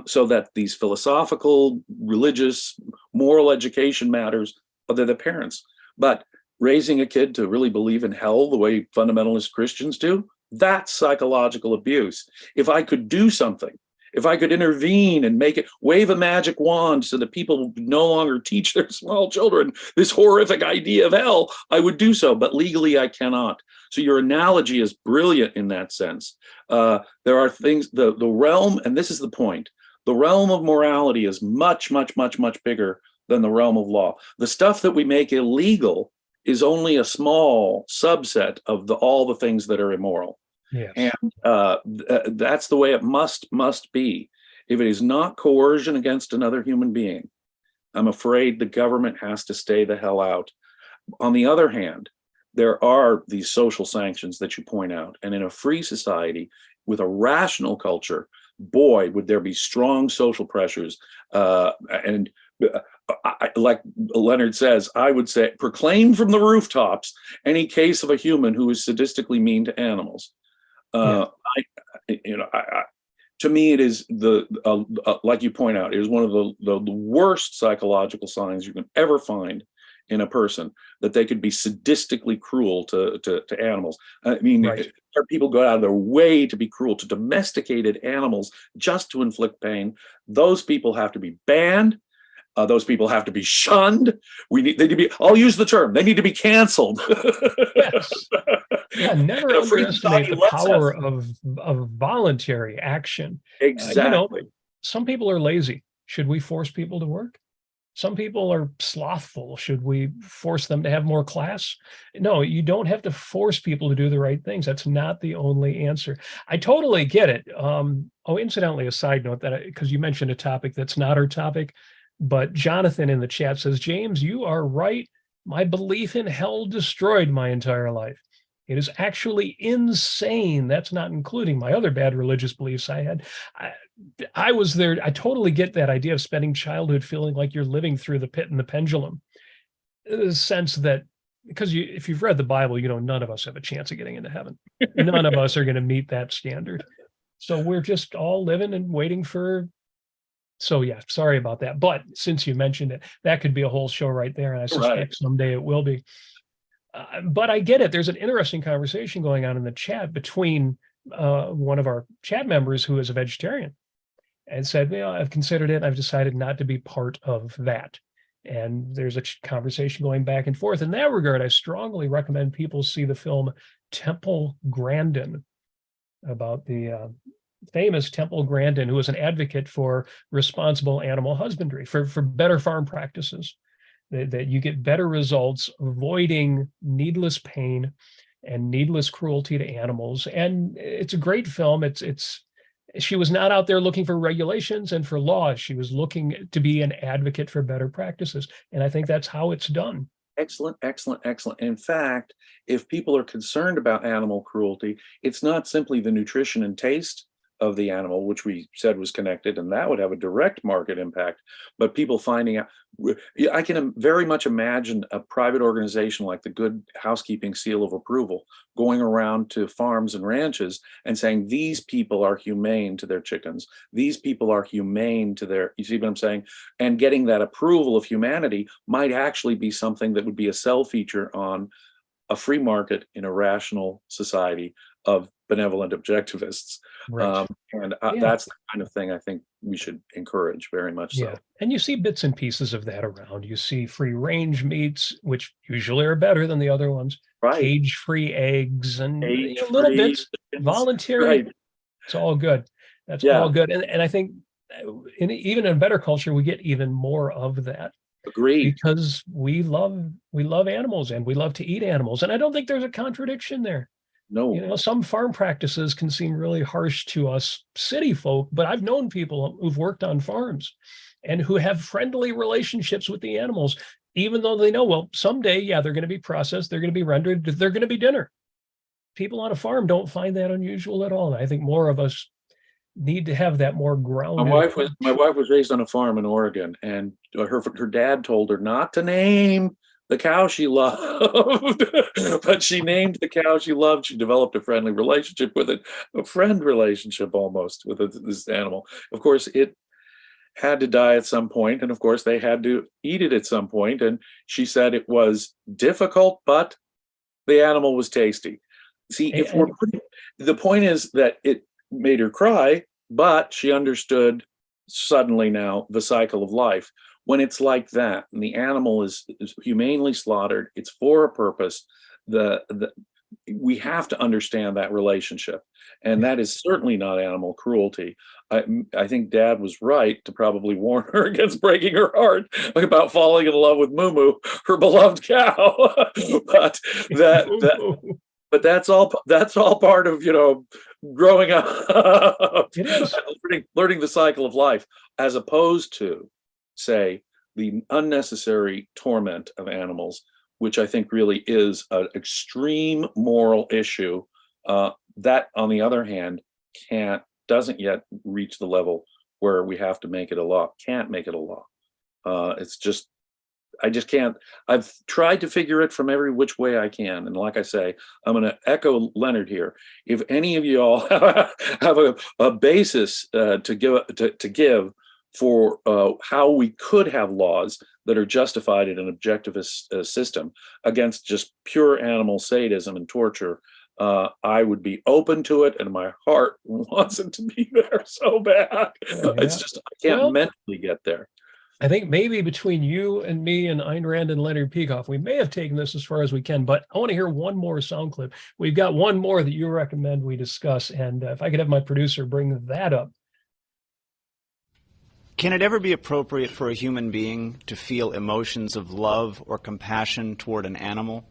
so that these philosophical, religious, moral education matters, they're the parents. But raising a kid to really believe in hell the way fundamentalist Christians do, that's psychological abuse. If I could do something, if I could intervene and wave a magic wand so that people no longer teach their small children this horrific idea of hell, I would do so. But legally, I cannot. So your analogy is brilliant in that sense. There are things, the realm, and this is the point, the realm of morality is much, much, much, much bigger than the realm of law. The stuff that we make illegal is only a small subset of all the things that are immoral. Yes. And that's the way it must be. If it is not coercion against another human being, I'm afraid the government has to stay the hell out. On the other hand, there are these social sanctions that you point out. And in a free society with a rational culture, boy, would there be strong social pressures. Like Leonard says, I would say, proclaim from the rooftops any case of a human who is sadistically mean to animals. To me, it is like you point out, it is one of the worst psychological signs you can ever find in a person, that they could be sadistically cruel to animals. I mean, Right. people go out of their way to be cruel to domesticated animals just to inflict pain. Those people have to be banned. Those people have to be shunned. They need to be, I'll use the term, they need to be canceled. Yes. Yeah, never underestimate the power of voluntary action. Exactly. Some people are lazy. Should we force people to work? Some people are slothful. Should we force them to have more class? No, you don't have to force people to do the right things. That's not the only answer. I totally get it. Oh, incidentally, a side note that because you mentioned a topic that's not our topic, but Jonathan in the chat says, James, you are right. My belief in hell destroyed my entire life. It is actually insane. That's not including my other bad religious beliefs I had. I was there. I totally get that idea of spending childhood feeling like you're living through the pit and the pendulum. The sense that, because if you've read the Bible, you know, none of us have a chance of getting into heaven. None of us are going to meet that standard. So we're just all living and waiting for. So yeah, sorry about that. But since you mentioned it, that could be a whole show right there. And I suspect someday it will be. But I get it. There's an interesting conversation going on in the chat between one of our chat members who is a vegetarian and said, you know, I've considered it. I've decided not to be part of that. And there's a conversation going back and forth. In that regard, I strongly recommend people see the film Temple Grandin, about the famous Temple Grandin, who was an advocate for responsible animal husbandry, for better farm practices, that you get better results, avoiding needless pain and needless cruelty to animals. And it's a great film. She was not out there looking for regulations and for laws. She was looking to be an advocate for better practices. And I think that's how it's done. Excellent, excellent, excellent. In fact, if people are concerned about animal cruelty, it's not simply the nutrition and taste of the animal, which we said was connected, and that would have a direct market impact. But people finding out, I can very much imagine a private organization like the Good Housekeeping Seal of Approval going around to farms and ranches and saying, these people are humane to their chickens. These people are humane to their, you see what I'm saying? And getting that approval of humanity might actually be something that would be a sell feature on a free market in a rational society of benevolent objectivists. Right. That's the kind of thing I think we should encourage very much so. Yeah. And you see bits and pieces of that around. You see free range meats, which usually are better than the other ones, Right. Cage-free eggs and little bits, volunteering. Right. It's all good. That's all good. And I think even in better culture, we get even more of that. Agreed. Because we love animals and we love to eat animals. And I don't think there's a contradiction there. No. You know, some farm practices can seem really harsh to us city folk, but I've known people who've worked on farms and who have friendly relationships with the animals, even though they know, well, someday, yeah, they're going to be processed, they're going to be rendered, they're going to be dinner. People on a farm don't find that unusual at all. And I think more of us need to have that more grounded. My wife was raised on a farm in Oregon, and her dad told her not to name the cow she loved, but she named the cow she loved. She developed a friendly relationship with it, a friend relationship almost with this animal. Of course, it had to die at some point, and of course, they had to eat it at some point. And she said it was difficult, but the animal was tasty. See, the point is that it made her cry, but she understood suddenly now the cycle of life. When it's like that, and the animal is humanely slaughtered, it's for a purpose, we have to understand that relationship. And that is certainly not animal cruelty. I think Dad was right to probably warn her against breaking her heart about falling in love with Moo, her beloved cow. But that's all part of, you know, growing up, learning the cycle of life, as opposed to, say, the unnecessary torment of animals, which I think really is an extreme moral issue. That, on the other hand, doesn't yet reach the level where we have to make it a law. Can't make it a law. I just can't. I've tried to figure it from every which way I can. And like I say, I'm going to echo Leonard here. If any of you all have a basis to give for how we could have laws that are justified in an objectivist system against just pure animal sadism and torture, I would be open to it, and my heart wants it to be there so bad. Yeah. It's just, I can't mentally get there. I think maybe between you and me and Ayn Rand and Leonard Peikoff, we may have taken this as far as we can, but I want to hear one more sound clip. We've got one more that you recommend we discuss, and if I could have my producer bring that up. Can it ever be appropriate for a human being to feel emotions of love or compassion toward an animal?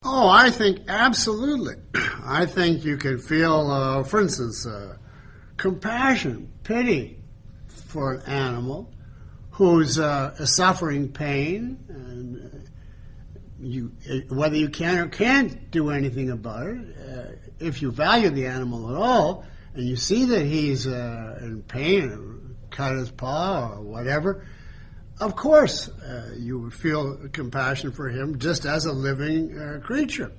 Oh, I think absolutely. I think you can feel, for instance, compassion, pity for an animal who's suffering pain, and whether you can or can't do anything about it. If you value the animal at all, and you see that he's in pain, or cut his paw or whatever, of course you would feel compassion for him just as a living creature.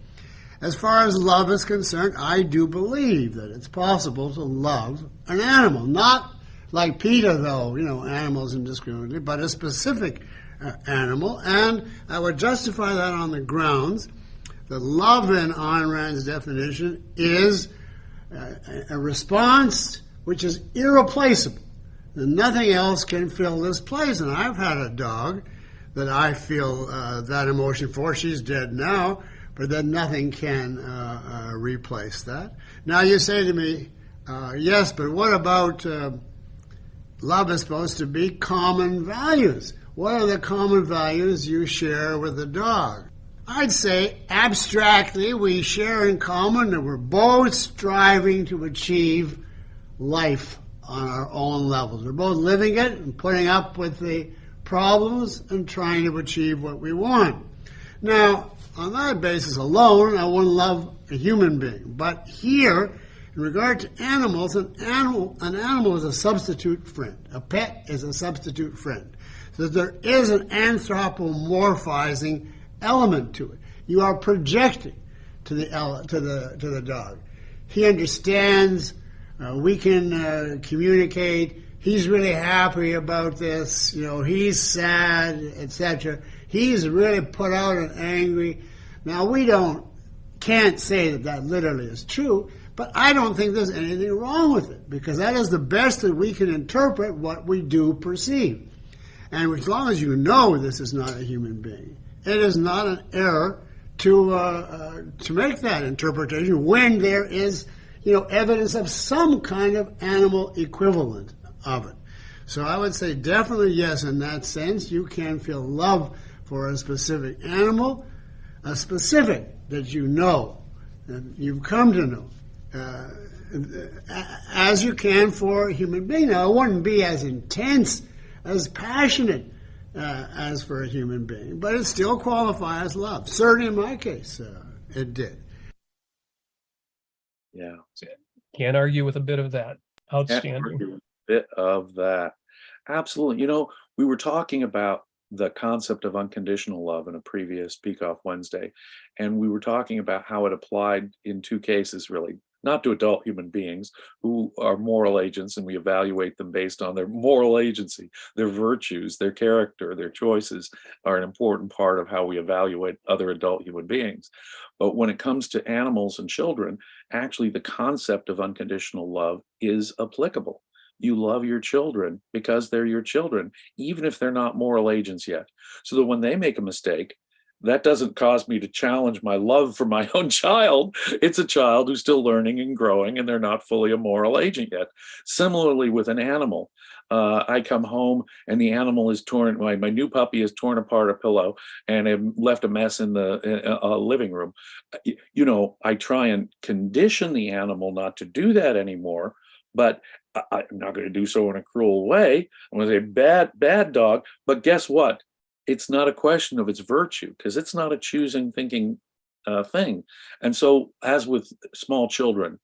As far as love is concerned, I do believe that it's possible to love an animal. Not like Peter, though, animals indiscriminately, but a specific animal. And I would justify that on the grounds that love in Ayn Rand's definition is a response which is irreplaceable. And nothing else can fill this place. And I've had a dog that I feel that emotion for. She's dead now, but then nothing can replace that. Now you say to me, yes, but what about love is supposed to be common values? What are the common values you share with the dog? I'd say abstractly we share in common that we're both striving to achieve life on our own levels. We're both living it and putting up with the problems and trying to achieve what we want. Now, on that basis alone, I wouldn't love a human being. But here, in regard to animals, an animal is a substitute friend. A pet is a substitute friend. So there is an anthropomorphizing element to it. You are projecting to the dog. He understands. We can communicate. He's really happy about this. He's sad, etc. He's really put out and angry. Now, we can't say that literally is true, but I don't think there's anything wrong with it, because that is the best that we can interpret what we do perceive. And as long as you know this is not a human being, it is not an error to make that interpretation when there is evidence of some kind of animal equivalent of it. So I would say definitely yes, in that sense. You can feel love for a specific animal, a specific that you know, and you've come to know, as you can for a human being. Now, it wouldn't be as intense, as passionate as for a human being, but it still qualifies as love. Certainly in my case, it did. Yeah. Can't argue with a bit of that. Outstanding. Bit of that. Absolutely. We were talking about the concept of unconditional love in a previous Peikoff Wednesday, and we were talking about how it applied in two cases, really, not to adult human beings who are moral agents, and we evaluate them based on their moral agency, their virtues, their character, their choices are an important part of how we evaluate other adult human beings. But when it comes to animals and children, actually the concept of unconditional love is applicable. You love your children because they're your children, even if they're not moral agents yet. So that when they make a mistake, that doesn't cause me to challenge my love for my own child. It's a child who's still learning and growing, and they're not fully a moral agent yet. Similarly with an animal, I come home and the animal is torn. My new puppy has torn apart a pillow and have left a mess in the living room. I try and condition the animal not to do that anymore, but I'm not going to do so in a cruel way. I'm going to say bad dog, but guess what? It's not a question of its virtue, because it's not a choosing, thinking thing. And so, as with small children,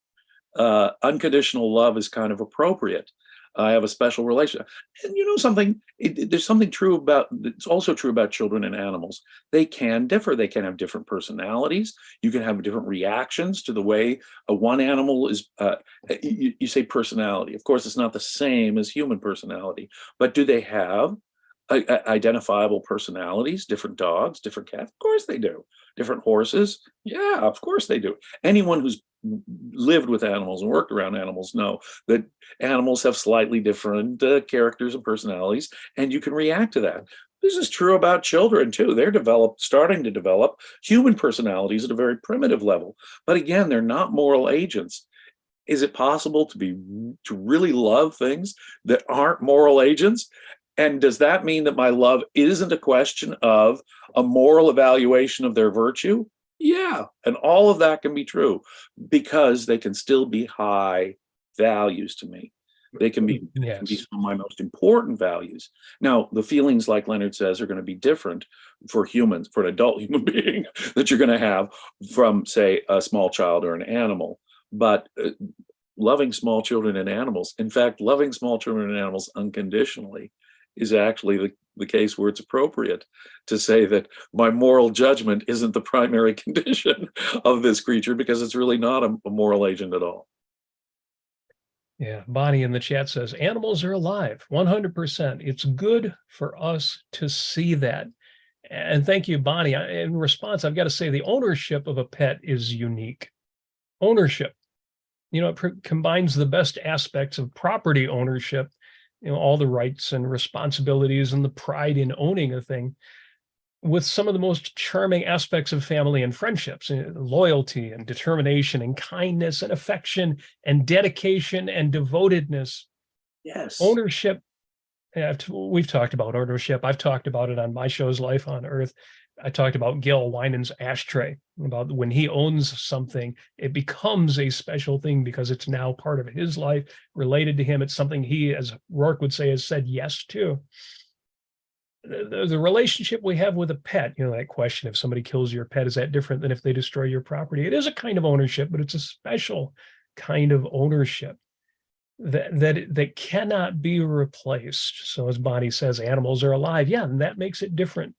unconditional love is kind of appropriate. I have a special relationship. And something, there's something true about, it's also true about children and animals. They can differ. They can have different personalities. You can have different reactions to the way one animal is, you say personality. Of course, it's not the same as human personality, but do they have identifiable personalities? Different dogs, different cats? Of course they do. Different horses? Yeah, of course they do. Anyone who's lived with animals and worked around animals know that animals have slightly different characters and personalities, and you can react to that. This is true about children too. They're starting to develop human personalities at a very primitive level. But again, they're not moral agents. Is it possible to really love things that aren't moral agents? And does that mean that my love isn't a question of a moral evaluation of their virtue? Yeah, and all of that can be true because they can still be high values to me. They can be some Yes. of my most important values. Now, the feelings, like Leonard says, are going to be different for humans, for an adult human being that you're going to have from, say, a small child or an animal. But loving small children and animals, in fact, loving small children and animals unconditionally, is actually the case where it's appropriate to say that my moral judgment isn't the primary condition of this creature, because it's really not a moral agent at all. Yeah, Bonnie in the chat says animals are alive, 100%. It's good for us to see that. And thank you, Bonnie. In response, I've got to say the ownership of a pet is unique. Ownership, it combines the best aspects of property ownership, all the rights and responsibilities and the pride in owning a thing, with some of the most charming aspects of family and friendships, loyalty and determination and kindness and affection and dedication and devotedness. Yes. Ownership, we've talked about ownership. I've talked about it on my shows, Life on Earth. I talked about Gil Winan's ashtray, about when he owns something, it becomes a special thing because it's now part of his life, related to him. It's something he, as Rourke would say, has said yes to. The relationship we have with a pet, that question, if somebody kills your pet, is that different than if they destroy your property? It is a kind of ownership, but it's a special kind of ownership that cannot be replaced. So as Bonnie says, animals are alive. Yeah, and that makes it different.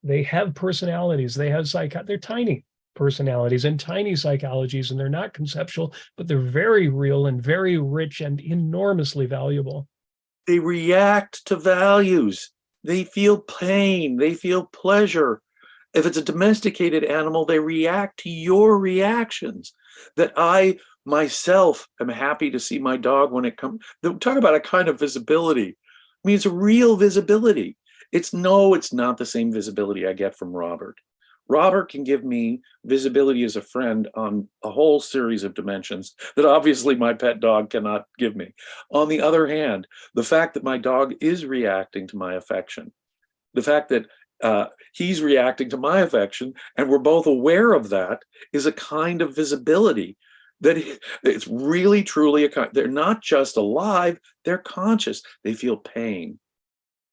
They have personalities. They have they're tiny personalities and tiny psychologies, and they're not conceptual, but they're very real and very rich and enormously valuable. They react to values. They feel pain, they feel pleasure. If it's a domesticated animal, they react to your reactions. That I myself am happy to see my dog when it comes. Talk about a kind of visibility. I mean, it's a real visibility. It's not the same visibility I get from Robert. Robert can give me visibility as a friend on a whole series of dimensions that obviously my pet dog cannot give me. On the other hand, the fact that my dog is reacting to my affection, the fact that he's reacting to my affection, and we're both aware of that, is a kind of visibility that it's really, truly they're not just alive, they're conscious. They feel pain.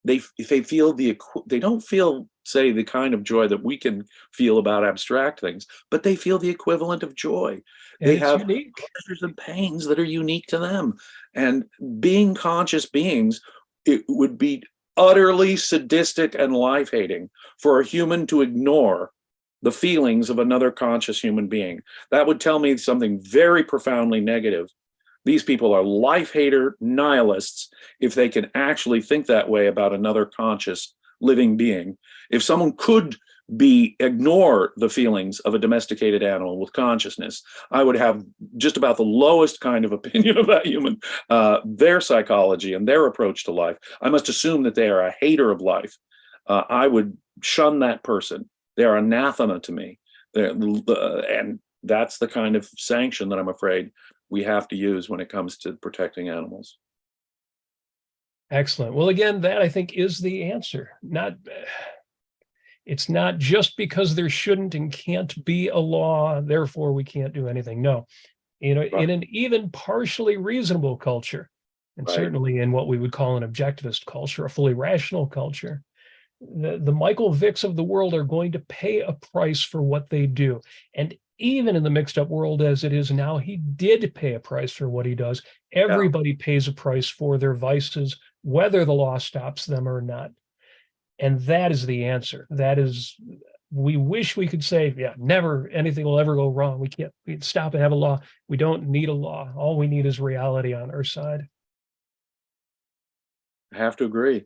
They feel they don't feel, say, the kind of joy that we can feel about abstract things, but they feel the equivalent of joy. And they it's have unique. pleasures and pains that are unique to them. And being conscious beings, it would be utterly sadistic and life-hating for a human to ignore the feelings of another conscious human being. That would tell me something very profoundly negative. These people are life-hater nihilists if they can actually think that way about another conscious living being. If someone could ignore the feelings of a domesticated animal with consciousness, I would have just about the lowest kind of opinion of that human, their psychology and their approach to life. I must assume that they are a hater of life. I would shun that person. They are anathema to me. And that's the kind of sanction that I'm afraid we have to use when it comes to protecting animals. Excellent. Well, again, that I think is the answer. It's not just because there shouldn't and can't be a law, therefore we can't do anything. No, Right. In an even partially reasonable culture, and Right. certainly in what we would call an objectivist culture, a fully rational culture, the Michael Vicks of the world are going to pay a price for what they do. And even in the mixed up world as it is now, he did pay a price for what he does. Everybody pays a price for their vices, whether the law stops them or not. And that is the answer. We wish we could say, yeah, never anything will ever go wrong. We can't stop and have a law. We don't need a law. All we need is reality on our side. I have to agree.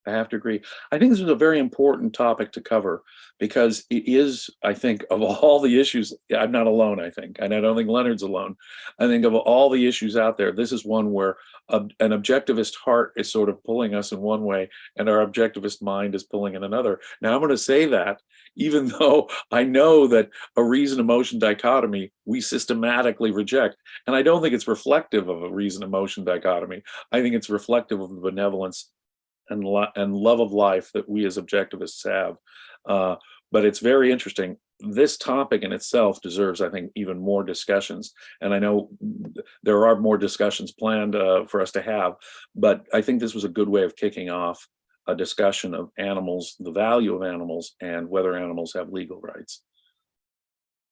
I have to agree. I think this is a very important topic to cover because it is, I think, of all the issues, I'm not alone, I think, and I don't think Leonard's alone. I think of all the issues out there, this is one where an objectivist heart is sort of pulling us in one way and our objectivist mind is pulling in another. Now, I'm going to say that even though I know that a reason-emotion dichotomy we systematically reject, and I don't think it's reflective of a reason-emotion dichotomy. I think it's reflective of the benevolence and love of life that we as objectivists have. But it's very interesting. This topic in itself deserves, I think, even more discussions. And I know there are more discussions planned for us to have, but I think this was a good way of kicking off a discussion of animals, the value of animals, and whether animals have legal rights.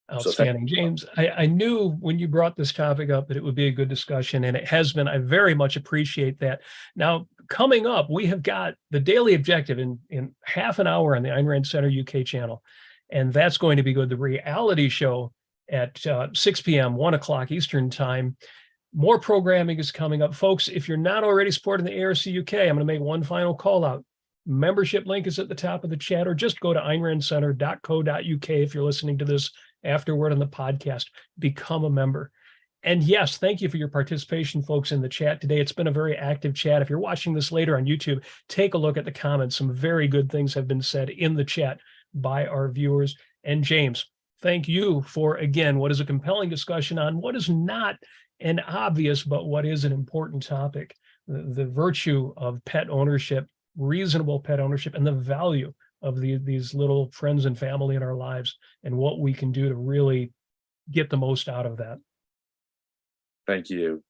Outstanding. James, I knew when you brought this topic up that it would be a good discussion, and it has been. I very much appreciate that. Now, coming up, we have got the Daily Objective in half an hour on the Ayn Rand Center UK channel, and that's going to be good. The reality show at 6 p.m., 1 o'clock Eastern time. More programming is coming up. Folks, if you're not already supporting the ARC UK, I'm going to make one final call out. Membership link is at the top of the chat, or just go to aynrandcenter.co.uk if you're listening to this afterward on the podcast. Become a member. And yes, thank you for your participation, folks, in the chat today. It's been a very active chat. If you're watching this later on YouTube, take a look at the comments. Some very good things have been said in the chat by our viewers. And James, thank you for, again, what is a compelling discussion on what is not an obvious, but what is an important topic, the virtue of pet ownership, reasonable pet ownership, and the value of these little friends and family in our lives, and what we can do to really get the most out of that. Thank you.